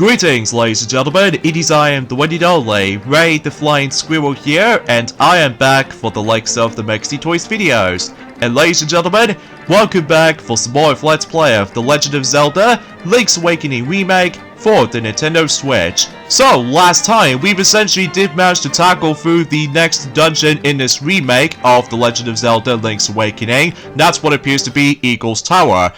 Greetings, ladies and gentlemen, it is I am the one and only Ray the Flying Squirrel here, and I am back for the likes of the Mexi Toys videos. And ladies and gentlemen, welcome back for some more of Let's Play of The Legend of Zelda Link's Awakening Remake for the Nintendo Switch. So, last time, we've essentially did manage to tackle through the next dungeon in this remake of The Legend of Zelda Link's Awakening. That's what appears to be Eagle's Tower.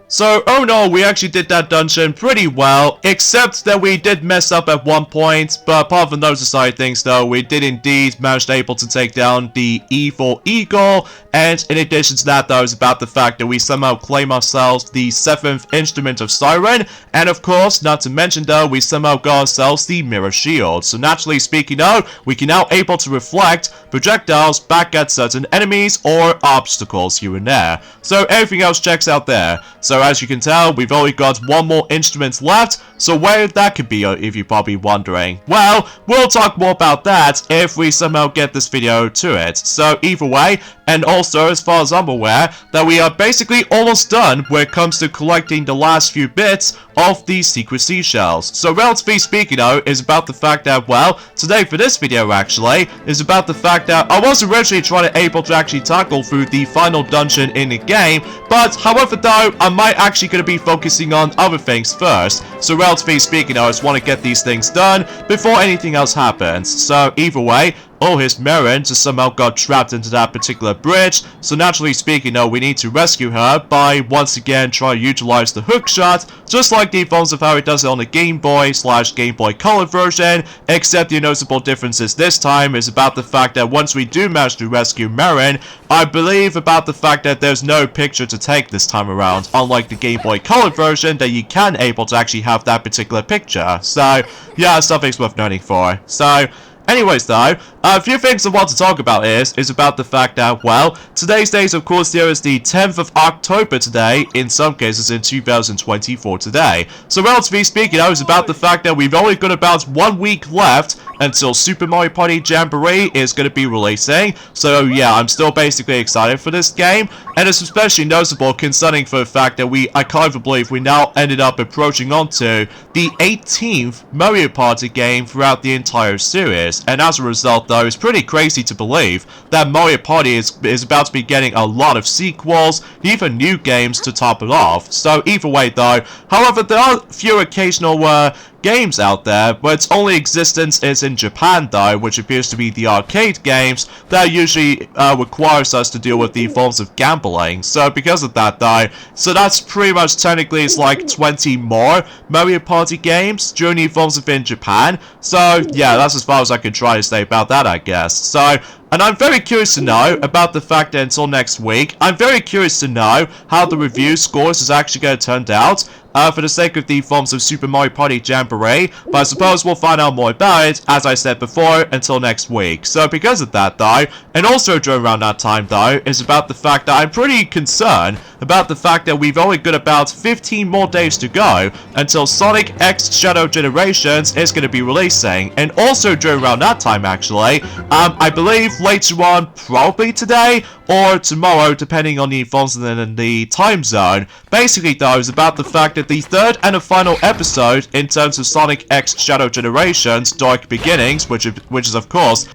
So, oh no, we actually did that dungeon pretty well, except that we did mess up at one point, but apart from those aside things though, we did indeed manage to able to take down the evil eagle, and in addition to that though, it's about the fact that we somehow claim ourselves the 7th instrument of Siren, and of course, not to mention though, we somehow got ourselves the mirror shield. So naturally speaking though, we can now able to reflect projectiles back at certain enemies or obstacles here and there. So everything else checks out there. So as you can tell, we've only got one more instrument left, so where that could be if you're probably wondering. Well, we'll talk more about that if we somehow get this video to it. So either way, and also as far as I'm aware, that we are basically almost done when it comes to collecting the last few bits of these Secret Seashells. So relatively speaking though, is about the fact that, well, today for this video actually, is about the fact that I was originally trying to able to actually tackle through the final dungeon in the game, but however though, I might actually going to be focusing on other things first. So relatively speaking, I just want to get these things done before anything else happens. So either way, his Marin just somehow got trapped into that particular bridge, so naturally speaking though, we need to rescue her by once again trying to utilize the hook shot, just like the forms of how it does it on the Game Boy / Game Boy Color version, except the noticeable differences this time is about the fact that once we do manage to rescue Marin, I believe about the fact that there's no picture to take this time around, unlike the Game Boy Color version that you can able to actually have that particular picture. So yeah, something's worth noting for. So anyways though, a few things I want to talk about is about the fact that, well, today's date of course there is the 10th of October today, in some cases in 2024 today. So relatively speaking, it's about the fact that we've only got about 1 week left until Super Mario Party Jamboree is going to be releasing. So yeah, I'm still basically excited for this game, and it's especially noticeable concerning for the fact that I can't even believe we now ended up approaching onto the 18th Mario Party game throughout the entire series. And as a result though, it's pretty crazy to believe that Mario Party is about to be getting a lot of sequels, even new games to top it off. So either way though, however, there are a few occasional games out there, but its only existence is in Japan though, which appears to be the arcade games that usually requires us to deal with the forms of gambling. So because of that though, so that's pretty much technically it's like 20 more Mario Party games during the forms of in Japan. So yeah, that's as far as I can try to say about that, I guess. So, and I'm very curious to know about the fact that until next week, I'm very curious to know how the review scores is actually going to turn out for the sake of the forms of Super Mario Party Jamboree, but I suppose we'll find out more about it, as I said before, until next week. So because of that though, and also during around that time though, is about the fact that I'm pretty concerned about the fact that we've only got about 15 more days to go until Sonic X Shadow Generations is going to be releasing. And also during around that time actually, I believe later on, probably today or tomorrow, depending on the forms and the time zone. Basically though, is about the fact that the third and the final episode in terms of Sonic X Shadow Generations Dark Beginnings, which is of course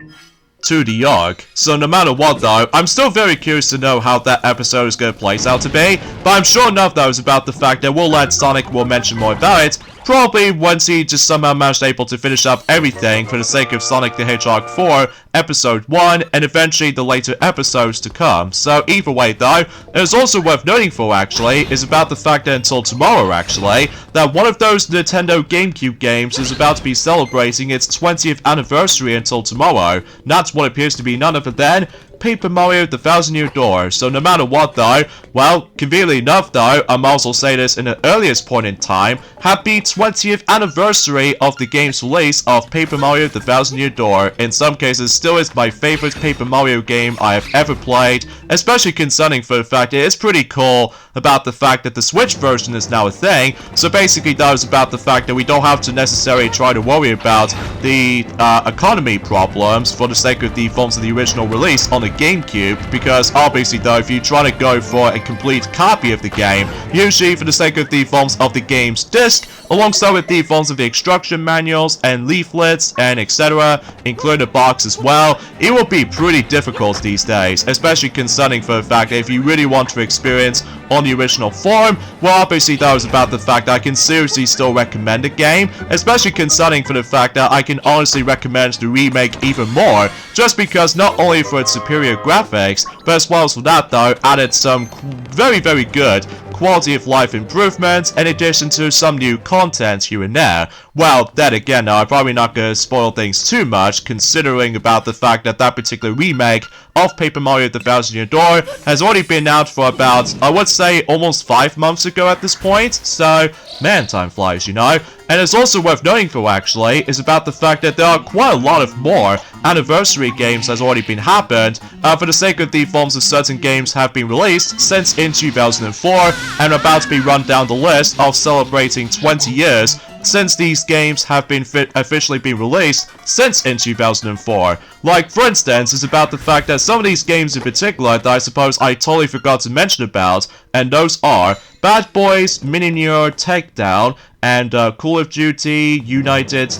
to the arc. So no matter what though, I'm still very curious to know how that episode is going to place out to be, but I'm sure enough though is about the fact that we'll let Sonic will mention more about it, probably once he just somehow managed able to finish up everything for the sake of Sonic the Hedgehog 4 Episode 1, and eventually the later episodes to come. So either way though, it's also worth noting for actually, is about the fact that until tomorrow actually, that one of those Nintendo GameCube games is about to be celebrating its 20th anniversary until tomorrow. That's what appears to be none other than Paper Mario The Thousand Year Door. So no matter what though, well, conveniently enough though, I might also say this in the earliest point in time, happy 20th anniversary of the game's release of Paper Mario The Thousand Year Door. In some cases, still is my favorite Paper Mario game I have ever played, especially concerning for the fact it is pretty cool about the fact that the Switch version is now a thing. So basically that is about the fact that we don't have to necessarily try to worry about the economy problems for the sake of the forms of the original release on the GameCube, because obviously though, if you try to go for a complete copy of the game, usually for the sake of the forms of the game's disc, alongside with the forms of the instruction manuals and leaflets and etc., including the box as well, it will be pretty difficult these days, especially concerning for the fact that if you really want to experience on the original form, well, obviously that was about the fact that I can seriously still recommend the game, especially concerning for the fact that I can honestly recommend the remake even more, just because not only for its superior graphics, but as well as for that though, added some very good quality of life improvements in addition to some new content here and there. Well, then again, I'm probably not going to spoil things too much, considering about the fact that that particular remake of Paper Mario The Thousand Year Door has already been out for about, I would say, almost 5 months ago at this point, so, man, time flies, you know? And it's also worth noting though, actually, is about the fact that there are quite a lot of more anniversary games has already been happened, for the sake of the forms of certain games have been released since in 2004, and are about to be run down the list of celebrating 20 years since these games have been officially been released since in 2004. Like, for instance, it's about the fact that some of these games in particular that I suppose I totally forgot to mention about, and those are Bad Boys, Miniature Takedown, and Call of Duty United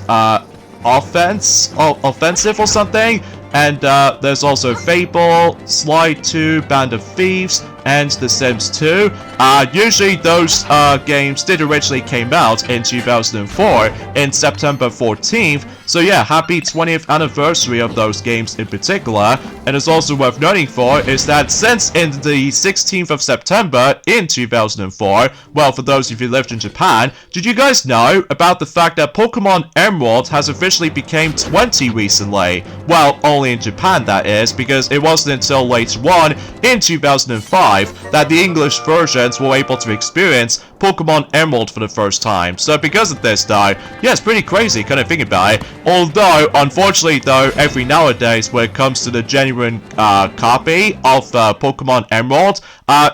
Offensive or something, and there's also Fable, Sly 2, Band of Thieves, and The Sims 2. Usually those games did originally came out in 2004 in September 14th, so yeah, happy 20th anniversary of those games in particular. And it's also worth noting for is that since in the 16th of September in 2004, well, for those of you who lived in Japan, did you guys know about the fact that Pokemon Emerald has officially became 20 recently? Well, only in Japan that is, because it wasn't until later on in 2005 that the English versions were able to experience Pokemon Emerald for the first time. So because of this though, yeah, it's pretty crazy kind of think about it. Although, unfortunately though, every nowadays when it comes to the genuine copy of Pokemon Emerald,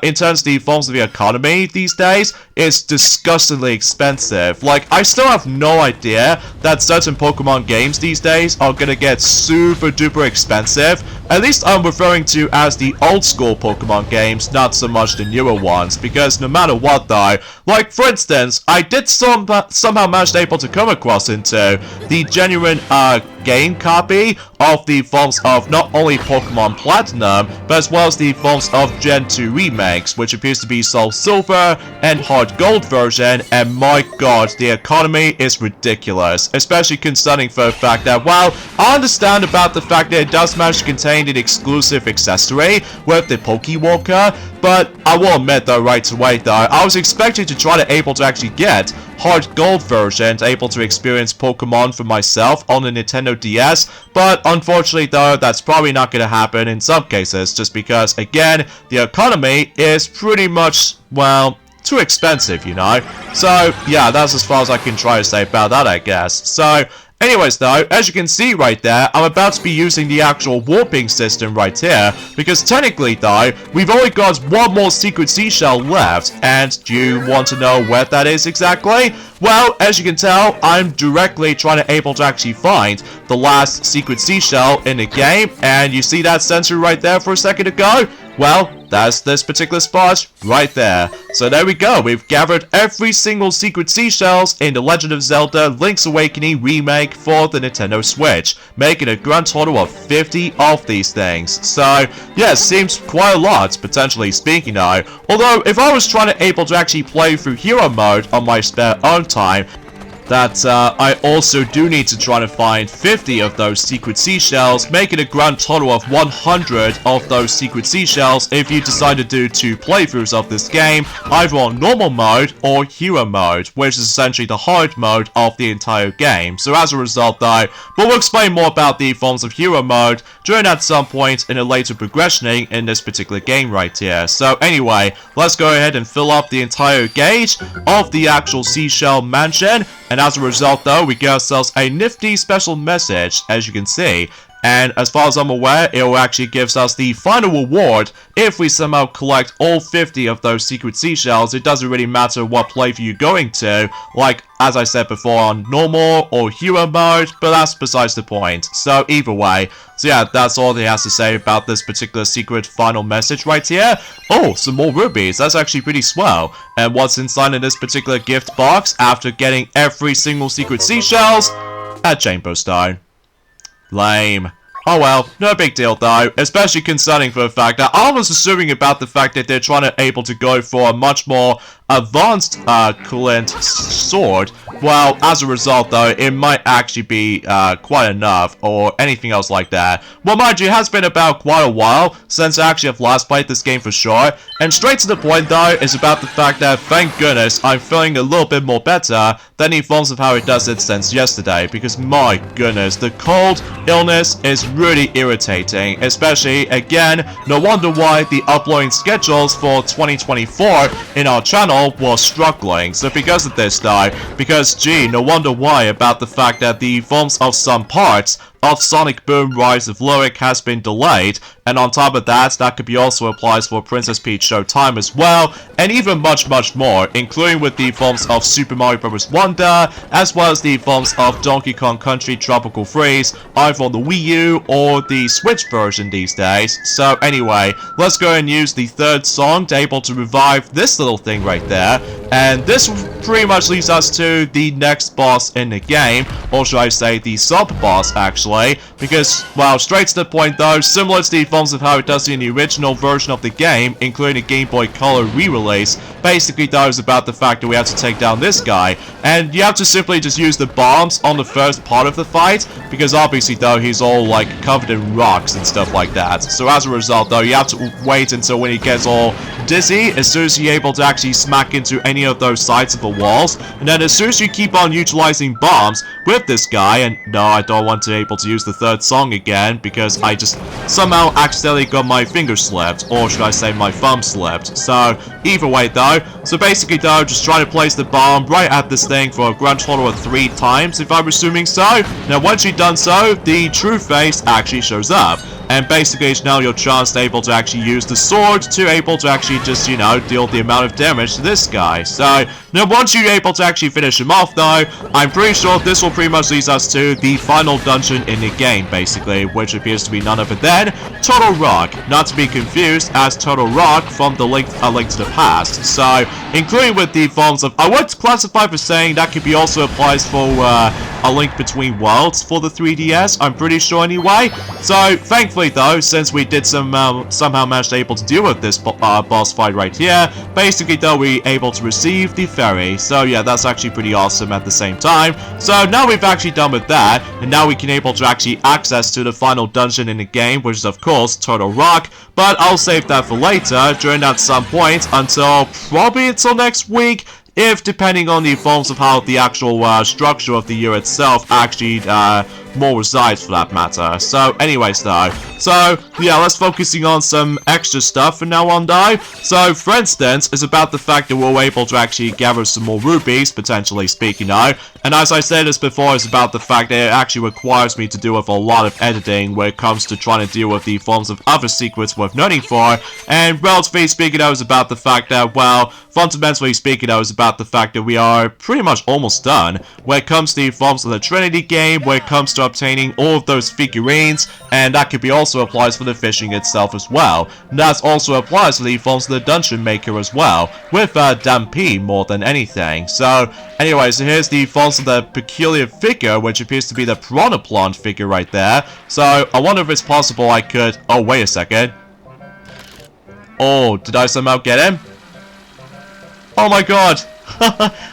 in terms of the forms of the economy these days, it's disgustingly expensive. Like, I still have no idea that certain Pokemon games these days are gonna get super duper expensive. At least I'm referring to as the old school Pokemon games, not so much the newer ones, because no matter what though, like for instance, I did somehow manage to able to come across into the genuine game copy of the forms of not only Pokemon Platinum, but as well as the forms of Gen 2 remakes, which appears to be Soul Silver and Hard Gold version, and my god, the economy is ridiculous, especially concerning for the fact that, while I understand about the fact that it does manage to contain an exclusive accessory with the Pokewalker, but I will admit though right away though, I was expecting to try to able to actually get Hard Gold version, able to experience Pokemon for myself on the Nintendo DS, but unfortunately though, that's probably not going to happen in some cases, just because, again, the economy is pretty much, well, too expensive, you know? So, yeah, that's as far as I can try to say about that, I guess. So, anyways though, as you can see right there, I'm about to be using the actual warping system right here, because technically though, we've only got one more Secret Seashell left, and do you want to know where that is exactly? Well, as you can tell, I'm directly trying to able to actually find the last Secret Seashell in the game, and you see that sensor right there for a second ago? Well, that's this particular spot right there. So there we go, we've gathered every single Secret Seashells in The Legend of Zelda Link's Awakening remake for the Nintendo Switch, making a grand total of 50 of these things. So, yeah, seems quite a lot, potentially speaking now. Although, if I was trying to able to actually play through Hero Mode on my spare own time, that I also do need to try to find 50 of those Secret Seashells, making a grand total of 100 of those Secret Seashells if you decide to do 2 playthroughs of this game, either on normal mode or hero mode, which is essentially the hard mode of the entire game. So as a result though, we'll explain more about the forms of hero mode during at some point in a later progressioning in this particular game right here. So anyway, let's go ahead and fill up the entire gauge of the actual Seashell Mansion. And as a result though, we get ourselves a nifty special message, as you can see. and as far as I'm aware, it will actually gives us the final reward if we somehow collect all 50 of those secret seashells. It doesn't really matter what playthrough you're going to, like as I said before, on normal or hero mode, but that's besides the point. So either way, so yeah, that's all he has to say about this particular secret final message right here. Oh, some more rubies. That's actually pretty swell. And what's inside in this particular gift box after getting every single secret seashells? A Chamber Stone. Lame. Oh well, no big deal though, especially concerning for the fact that I was assuming about the fact that they're trying to able to go for a much more advanced coolant sword. Well, as a result though, it might actually be quite enough or anything else like that. Well, mind you, it has been about quite a while since I actually have last played this game for sure, and straight to the point though is about the fact that thank goodness I'm feeling a little bit more better than in forms of how it does it since yesterday, because my goodness, the cold illness is really irritating, especially again, no wonder why the uploading schedules for 2024 in our channel was struggling. So because of this though, because gee, no wonder why about the fact that the forms of some parts of Sonic Boom Rise of Lyric has been delayed, and on top of that, that could be also applies for Princess Peach Showtime as well, and even much more, including with the forms of Super Mario Bros. Wonder, as well as the forms of Donkey Kong Country Tropical Freeze, either on the Wii U or the Switch version these days. So anyway, let's go and use the third song to able to revive this little thing right there, and this pretty much leads us to the next boss in the game, or should I say the sub-boss actually, because, well, straight to the point though, similar to the forms of how it does in the original version of the game, including the Game Boy Color re-release, basically though is about the fact that we have to take down this guy, and you have to simply just use the bombs on the first part of the fight, because obviously though he's all like covered in rocks and stuff like that. So as a result though, you have to wait until when he gets all dizzy, as soon as you're able to actually smack into any of those sides of the walls, and then as soon as you keep on utilizing bombs with this guy, and no, I don't want to able to use the third song again, because I just somehow accidentally got my finger slipped, or should I say my thumb slipped. So either way though, so basically though, just try to place the bomb right at this thing for a grand total of 3 times, if I'm assuming so. Now once you've done so, the true face actually shows up, and basically it's now your chance to able to actually use the sword to able to actually just, you know, deal the amount of damage to this guy. So now once you're able to actually finish him off though, I'm pretty sure this will pretty much lead us to the final dungeon in the game basically, which appears to be none other than Total Rock, not to be confused as Total Rock from the Link to the Past. So including with the forms of, I would classify for saying that could be also applies for A Link Between Worlds for the 3DS, I'm pretty sure anyway. So thankfully though, since we did somehow managed to able to deal with this boss fight right here, basically though we able to receive the fairy. So yeah, that's actually pretty awesome at the same time. So now we've actually done with that, and now we can able to actually access to the final dungeon in the game, which is of course Total Rock, but I'll save that for later during at some point until probably until next week, if depending on the forms of how the actual structure of the year itself actually more resides for that matter. So anyways though, so yeah, let's focusing on some extra stuff from now on though. So for instance, it's about the fact that we're able to actually gather some more rubies, potentially speaking though, and as I said this before, it's about the fact that it actually requires me to do with a lot of editing when it comes to trying to deal with the forms of other secrets worth noting for, and relatively speaking though, it's about the fact that, well, fundamentally speaking though, it's about the fact that we are pretty much almost done when it comes to the forms of the Trinity game, when it comes to obtaining all of those figurines, and that could be also applies for the fishing itself as well. And that also applies for the forms of the Dungeon Maker as well, with Dampé more than anything. So anyway, so here's the forms of the peculiar figure, which appears to be the Piranha Plant figure right there. So I wonder if it's possible I could, oh wait a second. Oh, did I somehow get him? Oh my god.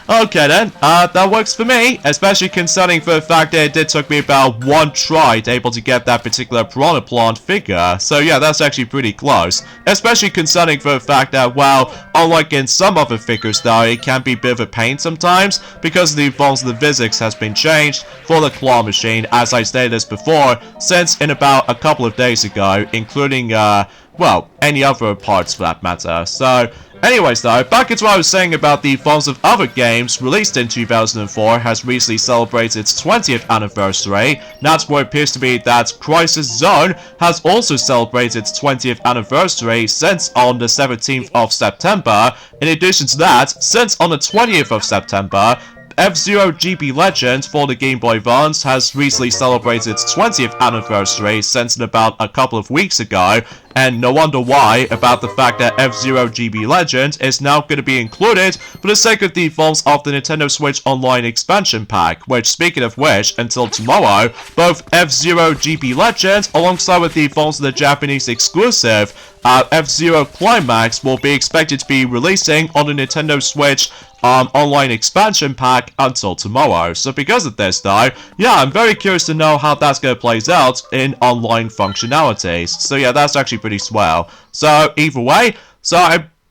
Okay then, that works for me, especially concerning for the fact that it did took me about 1 try to able to get that particular Piranha Plant figure. So yeah, that's actually pretty close, especially concerning for the fact that, well, unlike in some other figures though, it can be a bit of a pain sometimes, because the forms of the physics has been changed for the claw machine, as I stated this before, since in about a couple of days ago, including, well, any other parts for that matter. So anyways though, back into what I was saying about the forms of other games released in 2004 has recently celebrated its 20th anniversary. That's where it appears to be that Crisis Zone has also celebrated its 20th anniversary since on the 17th of September. In addition to that, since on the 20th of September, F-Zero GB Legend for the Game Boy Advance has recently celebrated its 20th anniversary since about a couple of weeks ago, and no wonder why about the fact that F-Zero GB Legend is now going to be included for the sake of the forms of the Nintendo Switch Online expansion pack, which, speaking of which, until tomorrow, both F-Zero GB Legend alongside with the forms of the Japanese exclusive F-Zero Climax will be expected to be releasing on the Nintendo Switch online expansion pack until tomorrow. So because of this though, yeah, I'm very curious to know how that's going to play out in online functionalities. So yeah, that's actually pretty swell. So either way,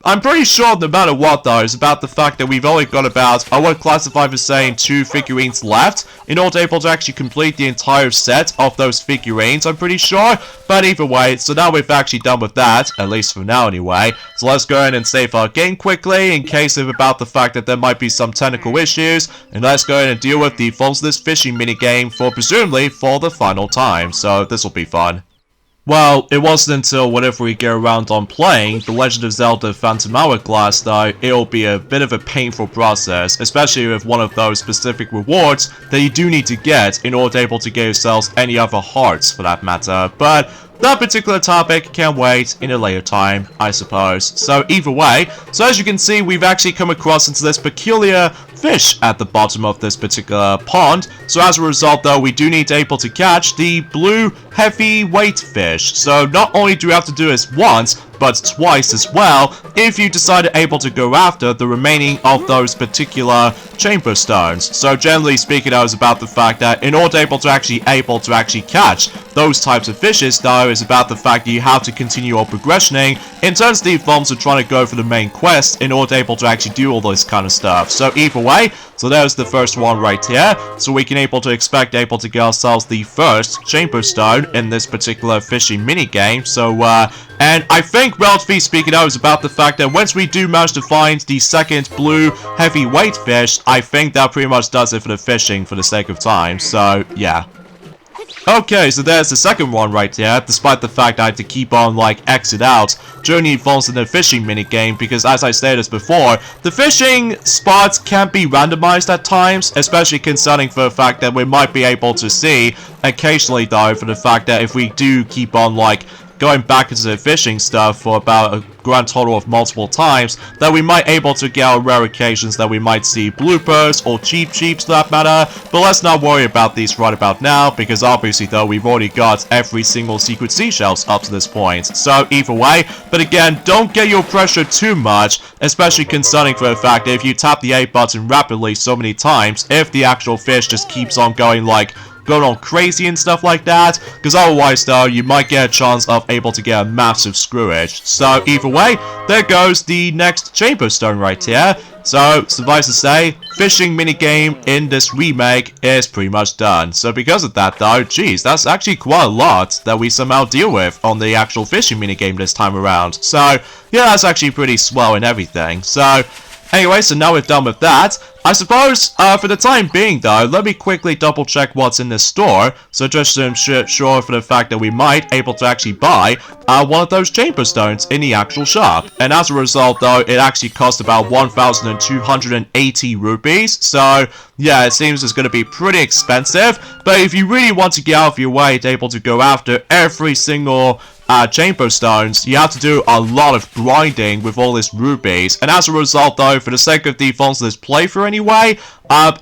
I'm pretty sure no matter what though, is about the fact that we've only got about, I would classify as saying 2 figurines left in order to able to actually complete the entire set of those figurines, I'm pretty sure. But either way, so now we've actually done with that, at least for now anyway. So let's go ahead and save our game quickly in case of about the fact that there might be some technical issues. And let's go ahead and deal with the forms of this fishing minigame for presumably for the final time. So this will be fun. Well, it wasn't until whenever we get around on playing The Legend of Zelda Phantom Hourglass though, it'll be a bit of a painful process, especially with one of those specific rewards that you do need to get in order to able to get yourselves any other hearts for that matter. But that particular topic can wait in a later time, I suppose. So either way, so as you can see, we've actually come across into this peculiar fish at the bottom of this particular pond. So as a result though, we do need to able to catch the blue heavyweight fish. So not only do we have to do this once, but twice as well, if you decide able to go after the remaining of those particular chamber stones. So generally speaking, I was about the fact that in order to actually catch those types of fishes though, is about the fact that you have to continue your progressioning in terms of the forms of trying to go for the main quest in order to actually do all this kind of stuff. So either way, so there's the first one right here. So we can expect to get ourselves the first chamber stone in this particular fishing minigame. So and I think, relatively speaking, I was about the fact that once we do manage to find the second blue heavyweight fish, I think that pretty much does it for the fishing for the sake of time. So yeah. Okay, so there's the second one right here, despite the fact I had to keep on, exit out during the falls in the fishing minigame, because as I stated before, the fishing spots can be randomized at times, especially concerning for the fact that we might be able to see occasionally, though, for the fact that if we do keep on, going back into the fishing stuff for about a grand total of multiple times, that we might able to get on rare occasions that we might see bloopers or cheap for that matter. But let's not worry about these right about now, because obviously though we've already got every single Secret Seashells up to this point. So either way, but again, don't get your pressure too much, especially concerning for the fact that if you tap the A button rapidly so many times, if the actual fish just keeps on going going all crazy and stuff like that, because otherwise though you might get a chance of able to get a massive screwage. So either way, there goes the next chamber stone right here. So suffice to say, fishing minigame in this remake is pretty much done. So because of that though, geez, that's actually quite a lot that we somehow deal with on the actual fishing minigame this time around. So yeah, that's actually pretty swell and everything. So anyway, so now we're done with that. I suppose, for the time being though, let me quickly double check what's in this store, so just to ensure for the fact that we might able to actually buy one of those chamber stones in the actual shop. And as a result though, it actually cost about 1,280 rupees, so yeah, it seems it's going to be pretty expensive. But if you really want to get out of your way to able to go after every single chamber stones, you have to do a lot of grinding with all these rupees. And as a result though, for the sake of the funds of this playthrough anyway,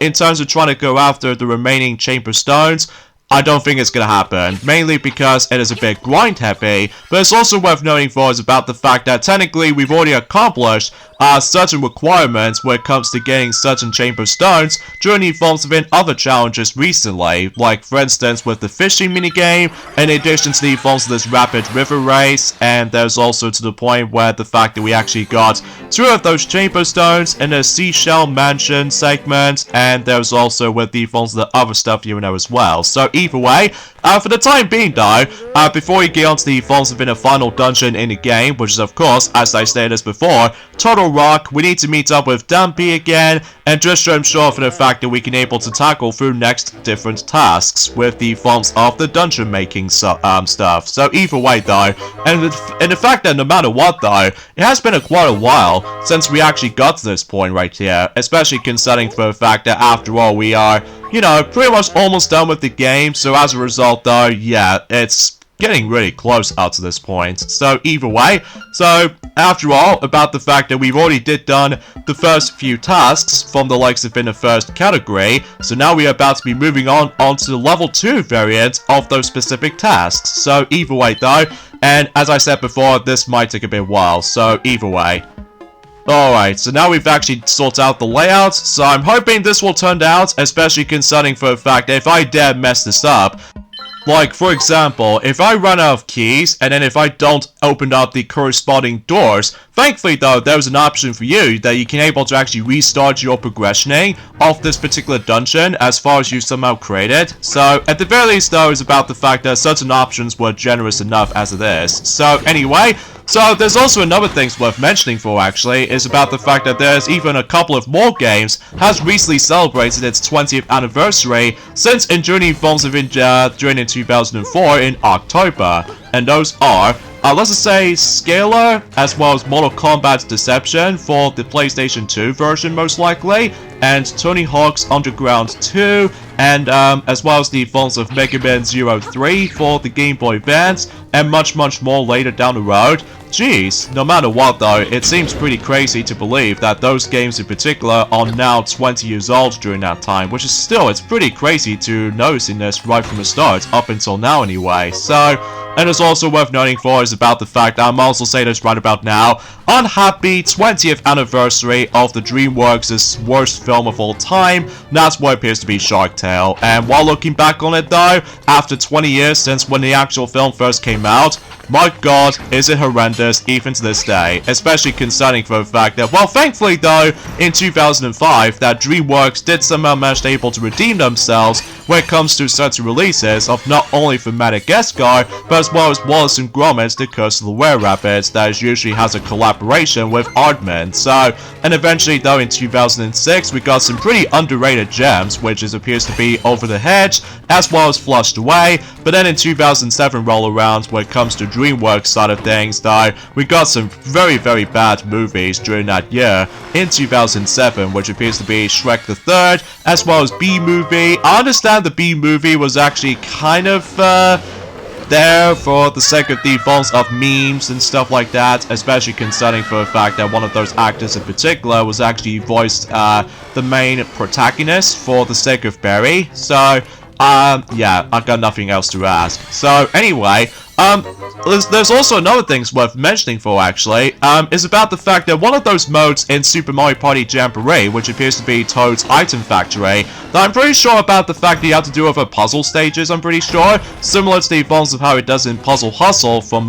in terms of trying to go after the remaining chamber stones, I don't think it's going to happen, mainly because it is a bit grind heavy, but it's also worth noting for us about the fact that technically we've already accomplished certain requirements when it comes to getting certain chamber stones during the evolves within other challenges recently, like for instance with the fishing minigame, in addition to the evolves of this rapid river race, and there's also to the point where the fact that we actually got 2 of those chamber stones in a seashell mansion segment, and there's also with the evolves of the other stuff you know as well. So either way, for the time being though, before we get onto the evolves within a final dungeon in the game, which is of course, as I stated this before, Total Rock, we need to meet up with Dampy again, and just to ensure for the fact that we can able to tackle through next different tasks with the forms of the dungeon making stuff. So either way though, and the fact that no matter what though, it has been quite a while since we actually got to this point right here, especially considering for the fact that after all we are, you know, pretty much almost done with the game. So as a result though, yeah, it's getting really close out to this point. So either way, so after all, about the fact that we've already done the first few tasks from the likes of in the first category, so now we are about to be moving on to the level 2 variant of those specific tasks. So either way though, and as I said before, this might take a bit while, so either way. Alright, so now we've actually sorted out the layout, so I'm hoping this will turn out, especially considering for the fact that if I dare mess this up, like, for example, if I run out of keys, and then if I don't open up the corresponding doors, thankfully though, there's an option for you that you can able to actually restart your progressioning of this particular dungeon as far as you somehow created. So, at the very least though, is about the fact that certain options were generous enough as it is. So, anyway, so there's also another thing worth mentioning for actually, is about the fact that there's even a couple of more games has recently celebrated its 20th anniversary since enduring evolves within during in 2004 in October, and those are let's just say Scalar, as well as Mortal Kombat Deception for the PlayStation 2 version most likely, and Tony Hawk's Underground 2, and as well as the evolves of Mega Man 03 for the Game Boy Advance, and much more later down the road. Jeez, no matter what though, it seems pretty crazy to believe that those games in particular are now 20 years old during that time, which is still, it's pretty crazy to noticing this right from the start, up until now anyway. So, and it's also worth noting for is about the fact that I'm also saying this right about now, unhappy 20th anniversary of the DreamWorks' worst film of all time. That's what appears to be Shark Tale. And while looking back on it though, after 20 years since when the actual film first came out, my god, is it horrendous even to this day, especially concerning for the fact that, well, thankfully though, in 2005, that DreamWorks did somehow manage to able to redeem themselves when it comes to certain releases of not only for Madagascar, but as well as Wallace and Gromit's The Curse of the Were-Rabbit, that usually has a collaboration with Aardman. So, and eventually though in 2006, we got some pretty underrated gems, which appears to be Over the Hedge, as well as Flushed Away, but then in 2007 roll around, when it comes to DreamWorks side of things though, we got some very bad movies during that year in 2007, which appears to be Shrek the Third, as well as B-Movie. I understand the B-Movie was actually kind of there for the sake of the evolves of memes and stuff like that, especially concerning for the fact that one of those actors in particular was actually voiced the main protagonist for the sake of Barry. So yeah, I've got nothing else to ask. So anyway, there's also another thing worth mentioning for actually, is about the fact that one of those modes in Super Mario Party Jamboree, which appears to be Toad's Item Factory, that I'm pretty sure about the fact that you have to do over puzzle stages, I'm pretty sure, similar to the evolves of how it does in Puzzle Hustle from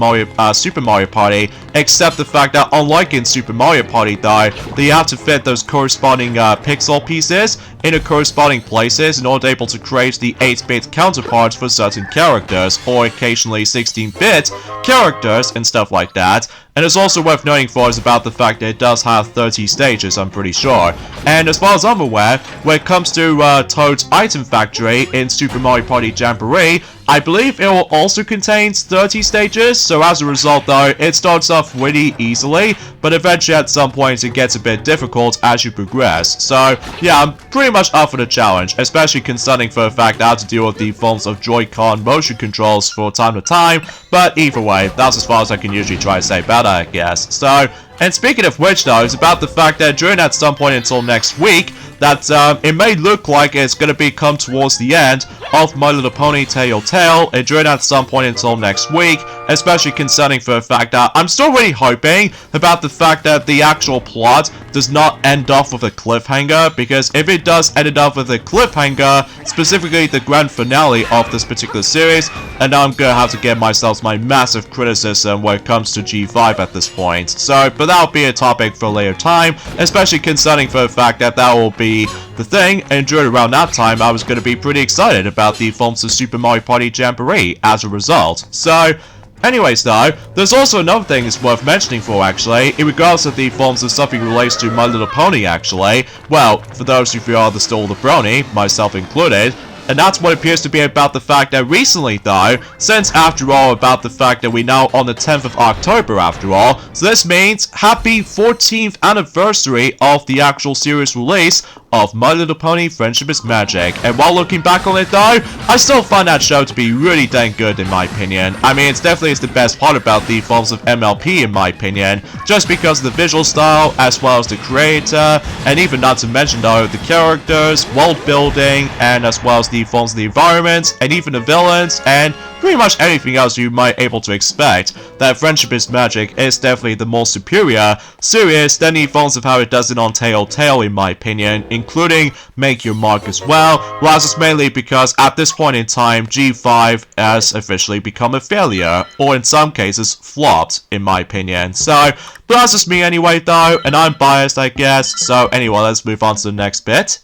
Super Mario Party, except the fact that unlike in Super Mario Party though, that you have to fit those corresponding pixel pieces in the corresponding places in order to able to create the 8-bit counterparts for certain characters, or occasionally 16-bit characters and stuff like that. And it's also worth noting for us about the fact that it does have 30 stages, I'm pretty sure. And as far as I'm aware, when it comes to Toad's Item Factory in Super Mario Party Jamboree, I believe it will also contain 30 stages, so as a result though, it starts off really easily, but eventually at some points it gets a bit difficult as you progress. So yeah, I'm pretty much up for the challenge, especially concerning for the fact that I have to deal with the forms of Joy-Con motion controls for time to time, but either way, that's as far as I can usually try to say about it, I guess. So And speaking of which though, it's about the fact that during at some point until next week, that it may look like it's going to come towards the end of My Little Pony Tale, and during at some point until next week, especially concerning for the fact that I'm still really hoping about the fact that the actual plot does not end off with a cliffhanger, because if it does end up with a cliffhanger, specifically the grand finale of this particular series, and I'm gonna have to give myself my massive criticism when it comes to G5 at this point. So, but that'll be a topic for a later time, especially concerning for the fact that that will be the thing, and during around that time I was going to be pretty excited about the films of Super Mario Party Jamboree as a result. So, anyways though, there's also another thing that's worth mentioning for actually, in regards to the films of something relates to My Little Pony actually. Well, for those of you who are still the brony, myself included, and that's what appears to be about the fact that recently though, since after all about the fact that we're now on the 10th of October after all, so this means happy 14th anniversary of the actual series release of My Little Pony Friendship is Magic. And while looking back on it though, I still find that show to be really dang good in my opinion. I mean, it's definitely the best part about the forms of MLP in my opinion, just because of the visual style, as well as the creator, and even not to mention though, the characters, world building, and as well as the forms of the environments, and even the villains, and pretty much anything else you might able to expect. That Friendship is Magic is definitely the more superior series than the forms of how it does it on Tale in my opinion, including Make Your Mark as well, well as it's mainly because at this point in time, G5 has officially become a failure, or in some cases, flopped, in my opinion. So, but that's just me anyway though, and I'm biased I guess, so anyway, let's move on to the next bit.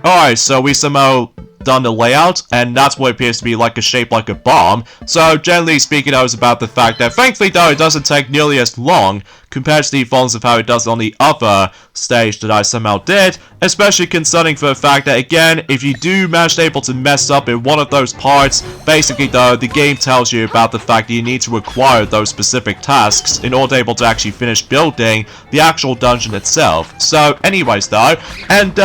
Alright, so we somehow done the layout, and that's what appears to be like a shape like a bomb. So generally speaking, I was about the fact that thankfully though it doesn't take nearly as long compared to the forms of how it does on the other stage that I somehow did, especially concerning for the fact that again, if you do manage to able to mess up in one of those parts, basically though the game tells you about the fact that you need to acquire those specific tasks in order to able to actually finish building the actual dungeon itself. So anyways though, and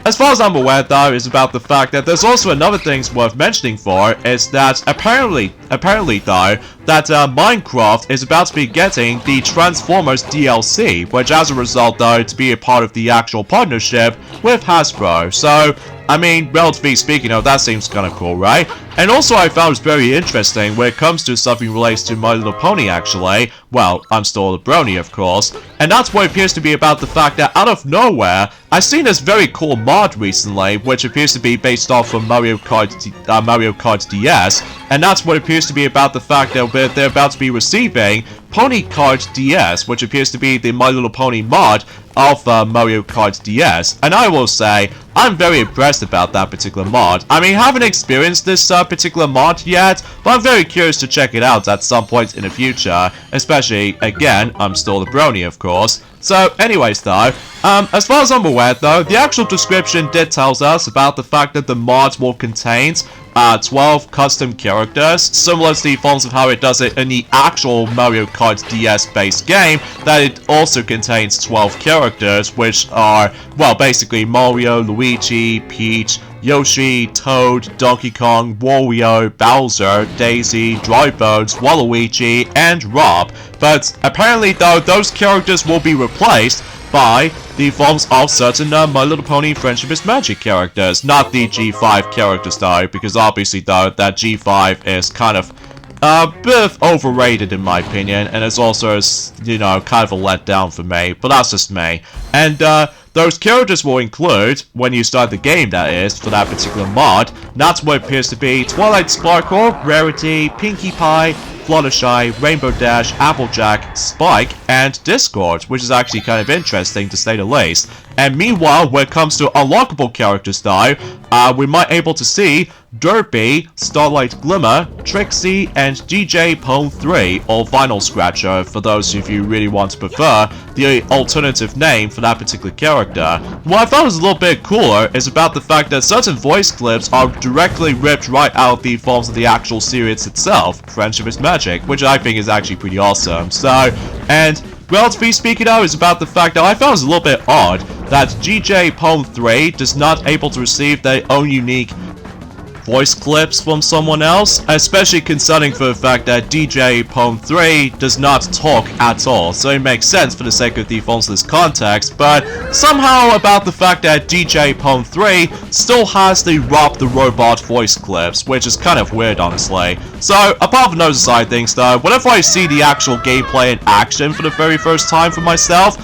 as far as I'm aware though, is about the fact that there's also another thing worth mentioning for, is that apparently though, that Minecraft is about to be getting the Transformers DLC, which as a result though, to be a part of the actual partnership with Hasbro. So, I mean, relatively speaking, that seems kind of cool, right? And also I found it very interesting when it comes to something relates to My Little Pony actually. Well, I'm still a brony of course, and that's what appears to be about the fact that out of nowhere, I've seen this very cool mod recently, which appears to be based off of Mario Kart DS, and that's what appears to be about the fact that they're about to be receiving Pony Kart DS, which appears to be the My Little Pony mod of Mario Kart DS, and I will say, I'm very impressed about that particular mod. I mean, I haven't experienced this particular mod yet, but I'm very curious to check it out at some point in the future, especially, again, I'm still the brony, of course. So, anyways though, as far as I'm aware though, the actual description did tells us about the fact that the mod will contain 12 custom characters, similar to the forms of how it does it in the actual Mario Kart DS based game, that it also contains 12 characters, which are, well, basically Mario, Luigi, Peach, Yoshi, Toad, Donkey Kong, Wario, Bowser, Daisy, Drybones, Waluigi, and Rob. But apparently though, those characters will be replaced by the forms of certain My Little Pony Friendship is Magic characters, not the G5 characters though, because obviously though, that G5 is kind of a bit overrated in my opinion, and it's also, you know, kind of a letdown for me, but that's just me. And those characters will include, when you start the game that is, for that particular mod, that's what appears to be Twilight Sparkle, Rarity, Pinkie Pie, Fluttershy, Rainbow Dash, Applejack, Spike, and Discord, which is actually kind of interesting to say the least. And meanwhile, when it comes to unlockable characters though, we might able to see Derpy, Starlight Glimmer, Trixie, and DJ Pone 3, or Vinyl Scratcher, for those of you who really want to prefer the alternative name for that particular character. What I thought was a little bit cooler is about the fact that certain voice clips are directly ripped right out of the forms of the actual series itself, Friendship is Magic, which I think is actually pretty awesome. So, and relatively speaking though, is about the fact that I found it was a little bit odd that GJ Pone 3 does not able to receive their own unique voice clips from someone else, especially concerning for the fact that DJ Pwn 3 does not talk at all, so it makes sense for the sake of the this context, but somehow about the fact that DJ Pwn 3 still has the Rob the Robot voice clips, which is kind of weird, honestly. So, apart from those side things though, whenever I see the actual gameplay in action for the very first time for myself,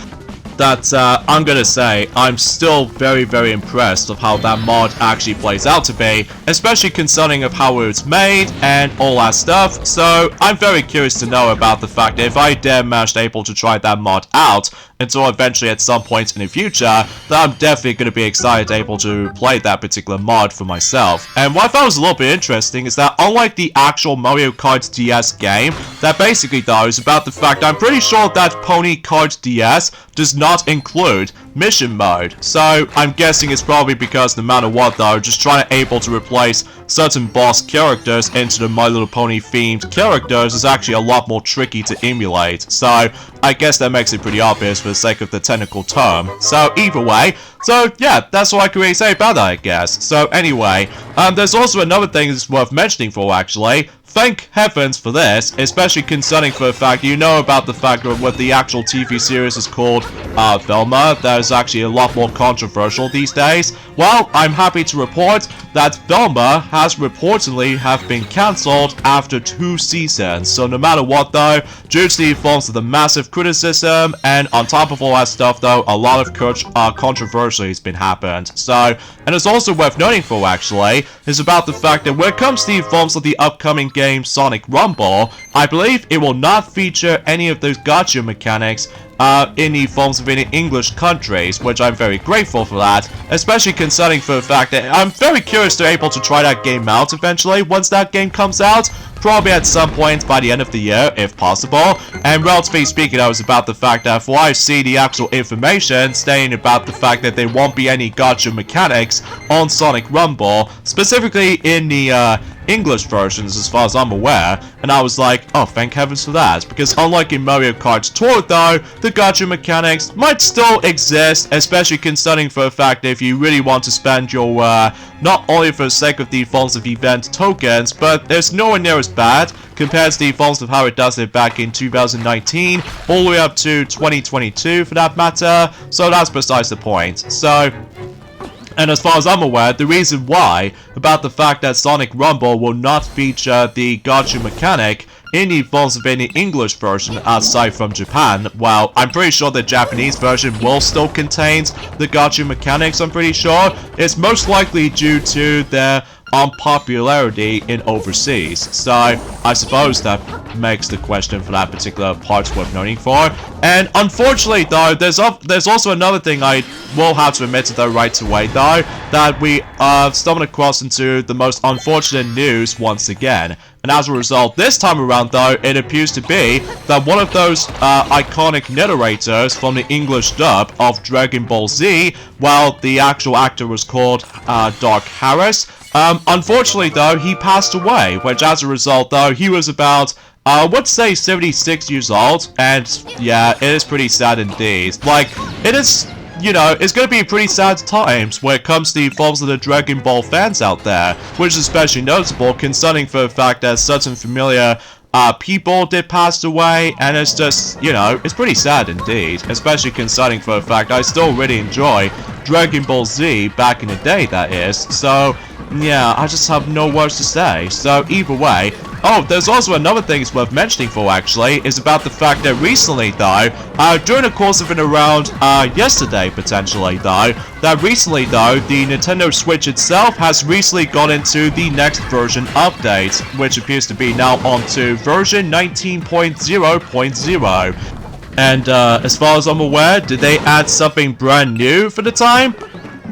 that I'm gonna say I'm still very, very impressed of how that mod actually plays out to be, especially concerning of how it's made and all that stuff. So I'm very curious to know about the fact that if I dare manage able to try that mod out until eventually at some point in the future, that I'm definitely going to be excited able to play that particular mod for myself. And what I thought was a little bit interesting is that unlike the actual Mario Kart DS game, that basically though is about the fact I'm pretty sure that Pony Kart DS does not include mission mode. So I'm guessing it's probably because no matter what though, just trying to able to replace certain boss characters into the My Little Pony themed characters is actually a lot more tricky to emulate. So I guess that makes it pretty obvious for the sake of the technical term. So either way, so yeah, that's all I can really say about that, I guess. So anyway, there's also another thing that's worth mentioning for actually. Thank heavens for this, especially concerning for the fact you know about the fact that what the actual TV series is called Velma, that is actually a lot more controversial these days. Well, I'm happy to report that Velma has reportedly have been cancelled after 2 seasons. So no matter what though, due to the forms of the massive criticism and on top of all that stuff though, a lot of controversy has been happened. So, and it's also worth noting for actually, is about the fact that when it comes to the forms of the upcoming game Sonic Rumble, I believe it will not feature any of those gacha mechanics in the forms of any English countries, which I'm very grateful for that, especially concerning for the fact that I'm very curious to be able to try that game out eventually once that game comes out, probably at some point by the end of the year, if possible. And relatively speaking, I was about the fact that before I see the actual information stating about the fact that there won't be any gacha mechanics on Sonic Rumble, specifically in the English versions as far as I'm aware, and I was like, oh, thank heavens for that, because unlike in Mario Kart Tour though, the gacha mechanics might still exist, especially concerning for the fact that if you really want to spend your, not only for the sake of the forms of event tokens, but there's nowhere near as bad compared to the forms of how it does it back in 2019, all the way up to 2022 for that matter, so that's besides the point. So, and as far as I'm aware, the reason why about the fact that Sonic Rumble will not feature the gacha mechanic in the forms of any English version aside from Japan, well, I'm pretty sure the Japanese version will still contain the gacha mechanics, I'm pretty sure. It's most likely due to their unpopularity in overseas. So I suppose that makes the question for that particular part worth noting for. And unfortunately though, there's also another thing I will have to admit to though right away though, that we stumbled across into the most unfortunate news once again. And as a result, this time around though, it appears to be that one of those iconic narrators from the English dub of Dragon Ball Z, while the actual actor was called Doc Harris, unfortunately though, he passed away, which as a result though, he was about I would say 76 years old, and yeah, it is pretty sad indeed. Like, it is, you know, it's going to be pretty sad times when it comes to the forms of the Dragon Ball fans out there, which is especially noticeable concerning for the fact that certain familiar people did pass away, and it's just, you know, it's pretty sad indeed, especially concerning for the fact I still really enjoy Dragon Ball Z back in the day, that is. So yeah, I just have no words to say. So either way, oh, there's also another thing it's worth mentioning for actually, is about the fact that recently though, during the course of it around yesterday potentially though, that recently though, the Nintendo Switch itself has recently gone into the next version update, which appears to be now onto version 19.0.0. And as far as I'm aware, did they add something brand new for the time?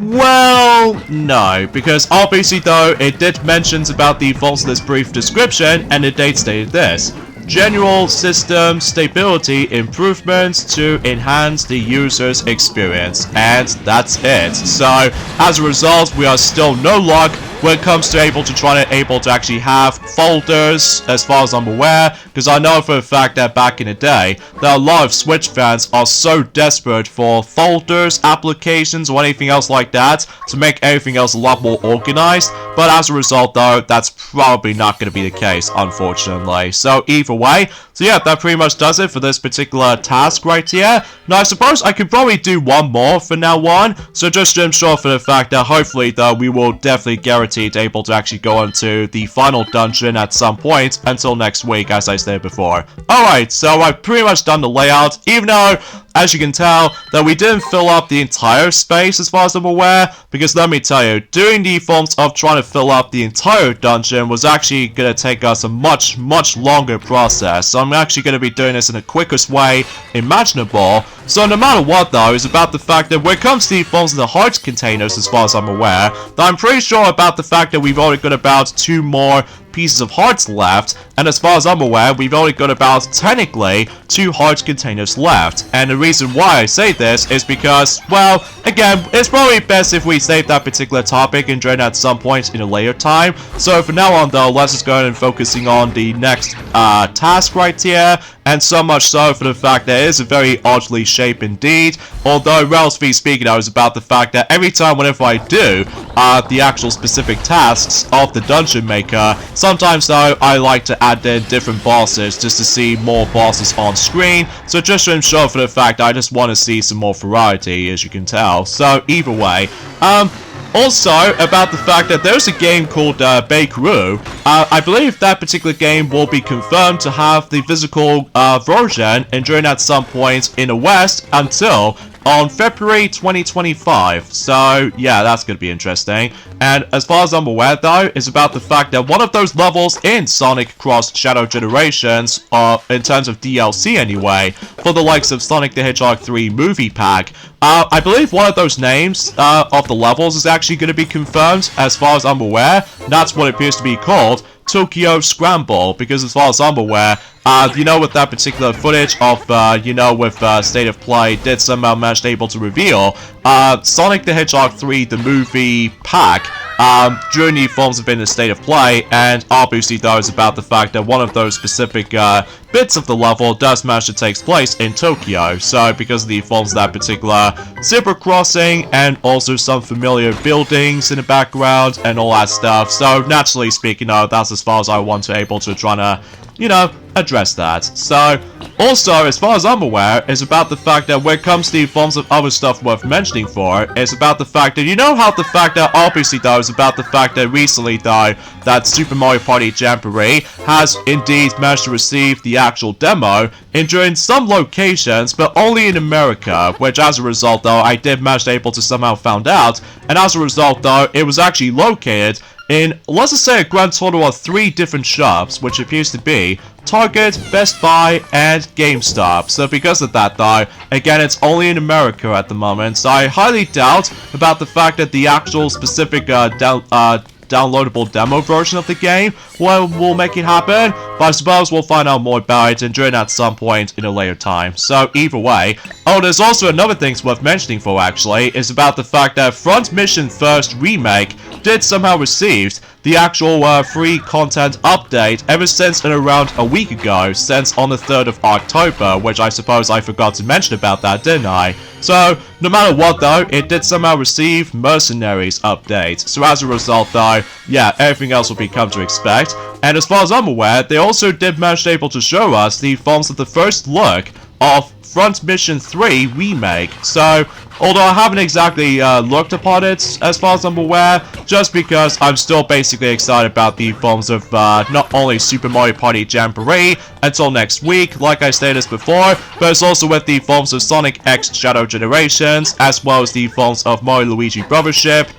Well, no, because obviously though, it did mentions about the false this brief description, and the date stated this: general system stability improvements to enhance the user's experience, and that's it. So, as a result, we are still no luck when it comes to able to actually have folders, as far as I'm aware, because because I know for a fact that back in the day, that a lot of Switch fans are so desperate for folders, applications, or anything else like that to make everything else a lot more organized, but as a result though, that's probably not going to be the case, unfortunately. So either way, so yeah, that pretty much does it for this particular task right here. Now I suppose I could probably do one more for now on, so just to ensure for the fact that hopefully though we will definitely guaranteed able to actually go into the final dungeon at some point until next week, as I said before. Alright, so I've pretty much done the layout, even though, as you can tell, that we didn't fill up the entire space as far as I'm aware, because let me tell you, doing the forms of trying to fill up the entire dungeon was actually going to take us a much longer process, so I'm actually going to be doing this in the quickest way imaginable. So no matter what though, is about the fact that when it comes to the forms of the heart containers, as far as I'm aware, that I'm pretty sure about the fact that we've already got about 2 more pieces of hearts left, and as far as I'm aware, we've only got about, technically, 2 heart containers left. And the reason why I say this is because, well, again, it's probably best if we save that particular topic and join at some point in a later time. So for now on though, let's just go ahead and focusing on the next task right here, and so much so for the fact that it is a very oddly shaped indeed, although relatively speaking, I was about the fact that every time whenever I do the actual specific tasks of the dungeon maker, sometimes though I like to add in different bosses just to see more bosses on screen, so just to ensure for the fact I just want to see some more variety, as you can tell. So either way, also, about the fact that there's a game called Bakeru. I believe that particular game will be confirmed to have the physical version enduring at some point in the West until on February 2025. So yeah, that's going to be interesting. And as far as I'm aware though, is about the fact that one of those levels in Sonic Cross Shadow Generations, in terms of DLC anyway, for the likes of Sonic the Hedgehog 3 movie pack, I believe one of those names of the levels is actually going to be confirmed, as far as I'm aware. That's what it appears to be called, Tokyo Scramble, because as far as I'm aware, you know, with that particular footage of, you know, with State of Play did somehow manage able to reveal, Sonic the Hedgehog 3, the movie pack, during the forms of in the State of Play, and obviously though is about the fact that one of those specific bits of the level does manage to take place in Tokyo. So because of the forms of that particular zebra crossing, and also some familiar buildings in the background and all that stuff, so naturally speaking though, that's as far as I want to able to try to, you know, address that. So also, as far as I'm aware, is about the fact that when it comes to the forms of other stuff worth mentioning for, is about the fact that, you know how the fact that, obviously though, is about the fact that recently though, that Super Mario Party Jamboree has indeed managed to receive the actual demo, during some locations, but only in America, which as a result though, I did manage to able to somehow found out, and as a result though, it was actually located in, let's just say, a grand total of 3 different shops, which appears to be Target, Best Buy, and GameStop. So because of that though, again, it's only in America at the moment, so I highly doubt about the fact that the actual specific downloadable demo version of the game will make it happen, but I suppose we'll find out more about it and during at some point in a later time. So either way, oh, there's also another thing worth mentioning for actually, is about the fact that Front Mission First Remake did somehow receive the actual free content update ever since and around a week ago, since on the 3rd of October, which I suppose I forgot to mention about that, didn't I? So, no matter what though, it did somehow receive Mercenaries update. So as a result though, yeah, everything else will be come to expect. And as far as I'm aware, they also did manage to able to show us the forms of the first look of Front Mission 3 Remake. So, although I haven't exactly looked upon it, as far as I'm aware, just because I'm still basically excited about the forms of not only Super Mario Party Jamboree until next week, like I stated before, but it's also with the forms of Sonic X Shadow Generations, as well as the forms of Mario Luigi Brothership,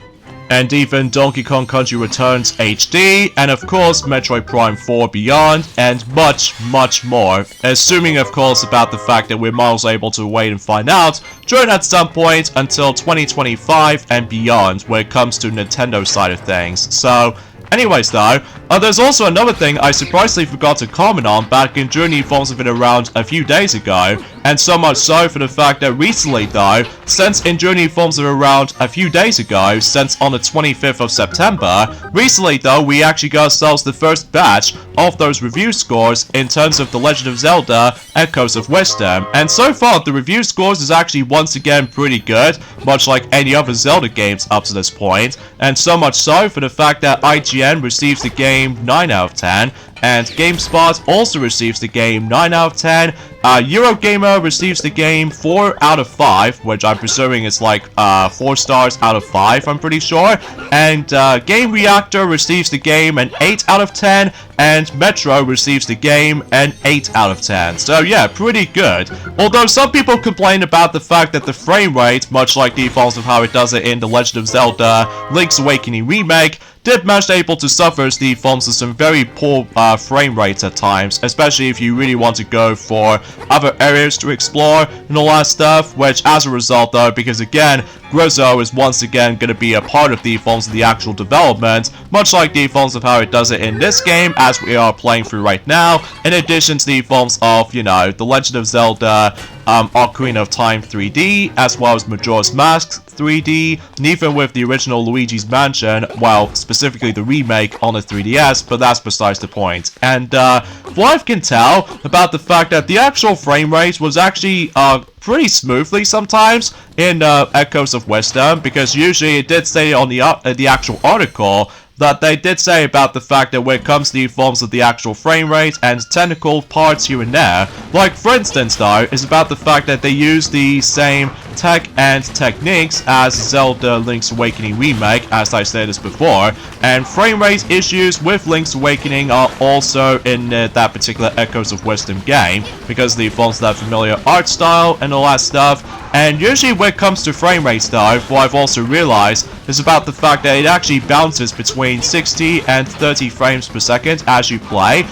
and even Donkey Kong Country Returns HD, and of course Metroid Prime 4 Beyond, and much more, assuming of course about the fact that we're miles able to wait and find out during at some point until 2025 and beyond when it comes to Nintendo side of things. So anyways though, There's also another thing I surprisingly forgot to comment on back in Journey Forms have been around a few days ago, and so much so for the fact that recently though, since in Journey Forms are around a few days ago, since on the 25th of September, recently though we actually got ourselves the first batch of those review scores in terms of The Legend of Zelda Echoes of Wisdom, and so far the review scores is actually once again pretty good, much like any other Zelda games up to this point, and so much so for the fact that IGN receives the game 9 out of 10, and GameSpot also receives the game 9 out of 10. Eurogamer receives the game 4 out of 5, which I'm presuming is like 4 stars out of 5, I'm pretty sure. And Game Reactor receives the game an 8 out of 10, and Metro receives the game an 8 out of 10. So yeah, pretty good. Although some people complain about the fact that the frame rate, much like defaults of how it does it in The Legend of Zelda Link's Awakening Remake, did manage able to suffer the forms of some very poor frame rates at times, especially if you really want to go for other areas to explore and all that stuff, which as a result though, because again, Grezzo is once again going to be a part of the forms of the actual development, much like the forms of how it does it in this game as we are playing through right now, in addition to the forms of, you know, The Legend of Zelda Ocarina of Time 3D, as well as Majora's Mask 3D, and even with the original Luigi's Mansion, well, specifically the remake on the 3DS, but that's besides the point. And what I can tell about the fact that the actual frame rate was actually pretty smoothly sometimes in Echoes of Wisdom, because usually it did say on the actual article that they did say about the fact that when it comes to the forms of the actual frame rate and technical parts here and there, like for instance though, is about the fact that they use the same tech and techniques as Zelda Link's Awakening Remake, as I said this before, and frame rate issues with Link's Awakening are also in that particular Echoes of Wisdom game, because the forms of that familiar art style and all that stuff. And usually when it comes to frame rates though, what I've also realized is about the fact that it actually bounces between 60 and 30 frames per second as you play.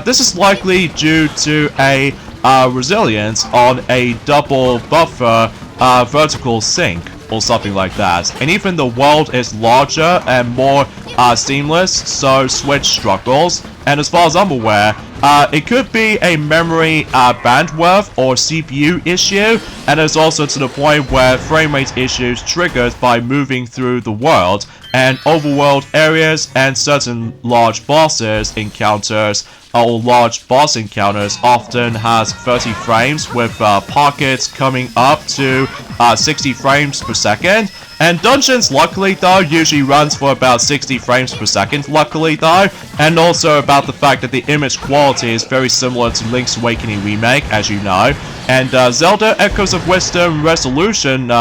This is likely due to a resilience on a double buffer vertical sync or something like that. And even the world is larger and more seamless, so Switch struggles. And as far as I'm aware, it could be a memory bandwidth or CPU issue, and it's also to the point where frame rate issues triggered by moving through the world, and overworld areas and certain large bosses encounters or large boss encounters often has 30 frames with pockets coming up to 60 frames per second. And Dungeons, luckily though, usually runs for about 60 frames per second, luckily though, and also about the fact that the image quality is very similar to Link's Awakening Remake, as you know, and Zelda Echoes of Wisdom resolution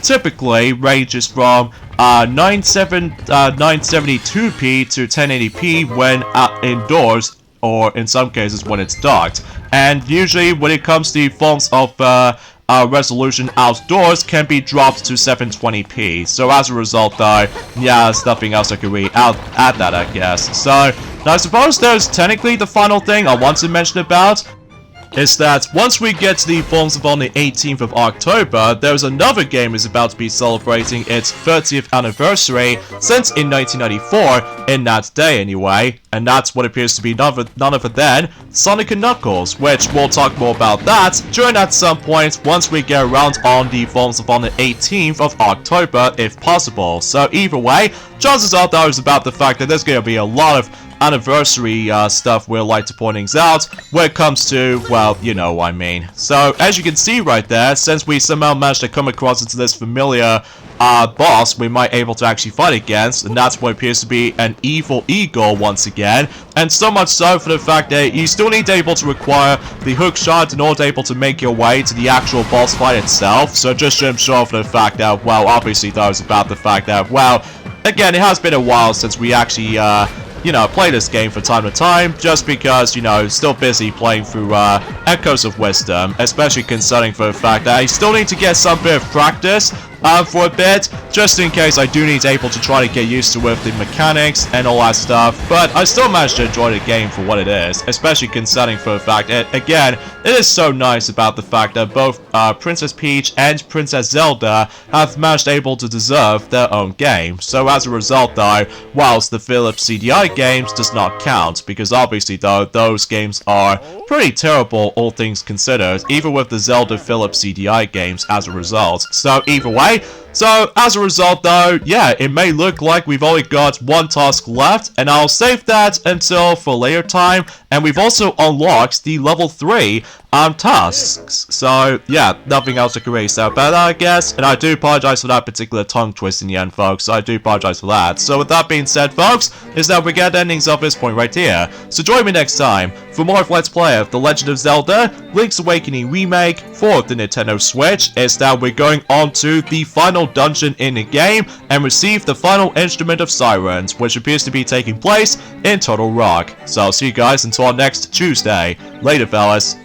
typically ranges from 972p to 1080p when indoors, or in some cases when it's docked, and usually when it comes to forms of resolution outdoors can be dropped to 720p. So as a result though, yeah, there's nothing else I could really add that, I guess. So now I suppose there's technically the final thing I want to mention about is that once we get to the forms of on the 18th of October, there's another game is about to be celebrating its 30th anniversary since in 1994, in that day anyway, and that's what appears to be none other than Sonic & Knuckles, which we'll talk more about that during at some point once we get around on the forms of on the 18th of October, if possible. So either way, chances are there's about the fact that there's going to be a lot of anniversary stuff we'll like to point things out when it comes to, well, you know what I mean. So as you can see right there, since we somehow managed to come across into this familiar boss we might able to actually fight against, and that's what appears to be an evil eagle once again, and so much so for the fact that you still need to able to require the hook shot in order to able to make your way to the actual boss fight itself. So just to ensure for the fact that, well, obviously that was about the fact that, well, again, it has been a while since we actually you know, play this game from time to time, just because, you know, still busy playing through Echoes of Wisdom, especially concerning for the fact that I still need to get some bit of practice for a bit, just in case I do need April to try to get used to with the mechanics and all that stuff, but I still managed to enjoy the game for what it is, especially considering for the fact that, again, it is so nice about the fact that both Princess Peach and Princess Zelda have managed able to deserve their own game. So as a result though, whilst the Philips CDI games does not count, because obviously though, those games are pretty terrible all things considered, even with the Zelda Philips CDI games as a result. So either way, so as a result though, yeah, it may look like we've only got one task left, and I'll save that until for later time, and we've also unlocked the level 3 tasks. So yeah, nothing else I can really say about that, I guess, and I do apologize for that particular tongue twist in the end, folks. I do apologize for that. So with that being said, folks, is that we get endings of this point right here. So join me next time for more of Let's Play of The Legend of Zelda Link's Awakening Remake for the Nintendo Switch. Is that we're going on to the final dungeon in the game and receive the final instrument of Sirens, which appears to be taking place in Turtle Rock. So I'll see you guys until next Tuesday. Later, fellas.